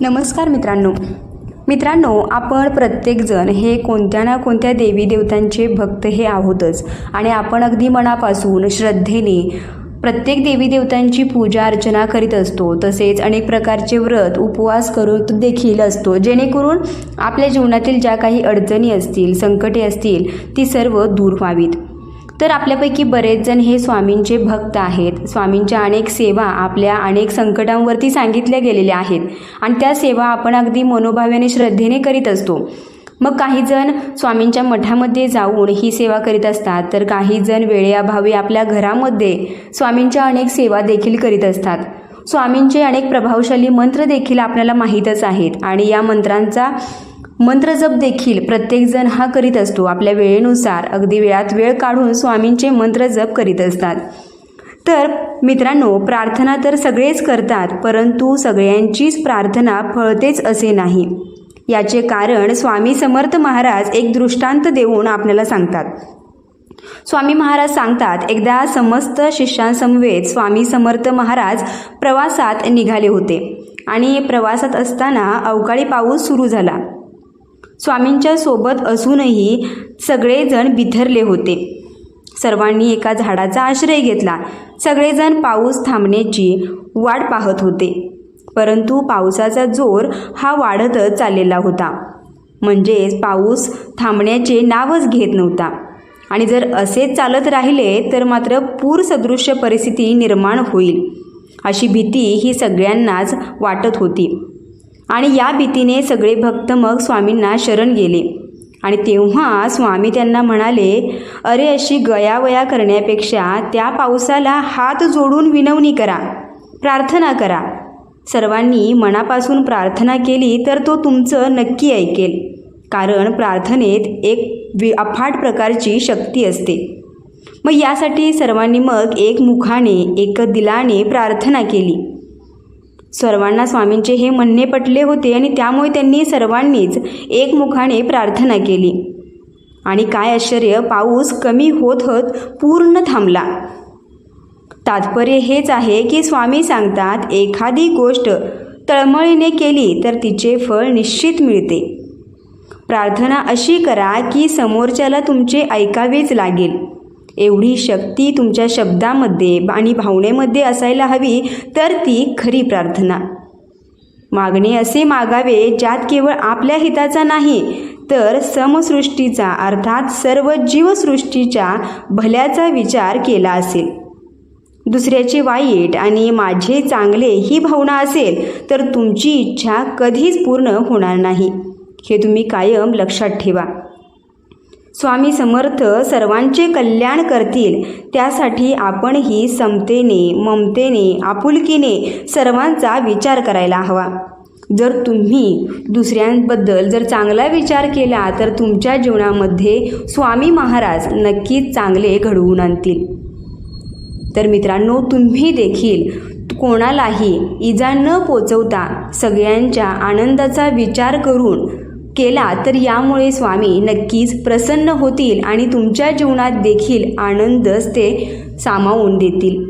नमस्कार मित्रांनो, आपण प्रत्येकजण हे कोणत्या ना कोणत्या देवी देवतांचे भक्त हे आहोतच आणि आपण अगदी मनापासून श्रद्धेने प्रत्येक देवी देवतांची पूजा अर्चना करीत असतो। तसेच अनेक प्रकारचे व्रत उपवास करत देखील असतो, जेणेकरून आपल्या जीवनातील ज्या काही अडचणी असतील, संकटे असतील, ती सर्व दूर व्हावीत। तर आपल्यापैकी बरेच जण हे स्वामींचे भक्त आहेत। स्वामींच्या अनेक सेवा आपल्या अनेक संकटांवरती सांगितल्या गेलेल्या आहेत आणि त्या सेवा आपण अगदी मनोभावाने श्रद्धेने करीत असतो। मग काही जण स्वामींच्या मठामध्ये जाऊन ही सेवा करीत असतात, तर काही जण वेळेअभावी आपल्या घरामध्ये स्वामींच्या अनेक सेवा देखील करीत असतात। स्वामींचे अनेक प्रभावशाली मंत्र देखील आपल्याला माहीतच आहेत आणि या मंत्रांचा मंत्रजप देखील प्रत्येकजण हा करीत असतो। आपल्या वेळेनुसार अगदी वेळात वेळ काढून स्वामींचे मंत्रजप करीत असतात। तर मित्रांनो, प्रार्थना तर सगळेच करतात, परंतु सगळ्यांचीच प्रार्थना फळतेच असे नाही। याचे कारण स्वामी समर्थ महाराज एक दृष्टांत देऊन आपल्याला सांगतात। स्वामी महाराज सांगतात, एकदा समस्त शिष्यांसमवेत स्वामी समर्थ महाराज प्रवासात निघाले होते आणि प्रवासात असताना अवकाळी पाऊस सुरू झाला। स्वामींच्या सोबत असूनही सगळेजण बिथरले होते। सर्वांनी एका झाडाचा आश्रय घेतला। सगळेजण पाऊस थांबण्याची वाट पाहत होते, परंतु पावसाचा जोर हा वाढतच चाललेला होता, म्हणजेच पाऊस थांबण्याचे नावच घेत नव्हता आणि जर असेच चालत राहिले तर मात्र पूरसदृश्य परिस्थिती निर्माण होईल अशी भीती ही सगळ्यांनाच वाटत होती। आणि या भीतीने सगळे भक्त मग स्वामींना शरण गेले आणि तेव्हा स्वामी त्यांना म्हणाले, अरे अशी गयावया करण्यापेक्षा त्या पावसाला हात जोडून विनवणी करा, प्रार्थना करा। सर्वांनी मनापासून प्रार्थना केली तर तो तुमचं नक्की ऐकेल, कारण प्रार्थनेत एक अफाट प्रकारची शक्ती असते। मग यासाठी सर्वांनी मग एकमुखाने एक दिलाने प्रार्थना केली। सर्वांना स्वामींचे हे म्हणणे पटले होते आणि त्यामुळे त्यांनी सर्वांनीच एकमुखाने प्रार्थना केली आणि काय आश्चर्य, पाऊस कमी होत होत पूर्ण थांबला। तात्पर्य हेच आहे की स्वामी सांगतात, एखादी गोष्ट तळमळीने केली तर तिचे फळ निश्चित मिळते। प्रार्थना अशी करा की समोरच्याला तुमचे ऐकावेच लागेल, एवढी शक्ती तुमच्या शब्दामध्ये आणि भावनेमध्ये असायला हवी, तर ती खरी प्रार्थना। मागणे असे मागावे ज्यात केवळ आपल्या हिताचा नाही तर समसृष्टीचा अर्थात सर्व जीवसृष्टीच्या भल्याचा विचार केला असेल। दुसऱ्याचे वाईट आणि माझे चांगले ही भावना असेल तर तुमची इच्छा कधीच पूर्ण होणार नाही, हे तुम्ही कायम लक्षात ठेवा। स्वामी समर्थ सर्वांचे कल्याण करतील, त्यासाठी आपणही समतेने, ममतेने, आपुलकीने सर्वांचा विचार करायला हवा। जर तुम्ही दुसऱ्यांबद्दल जर चांगला विचार केला तर तुमच्या जीवनामध्ये स्वामी महाराज नक्कीच चांगले घडवून आणतील। तर मित्रांनो, तुम्ही देखील कोणालाही इजा न पोचवता सगळ्यांच्या आनंदाचा विचार करून केला तर यामुळे स्वामी नक्कीच प्रसन्न होतील आणि तुमच्या जीवनात देखील आनंदच ते सामावून देतील।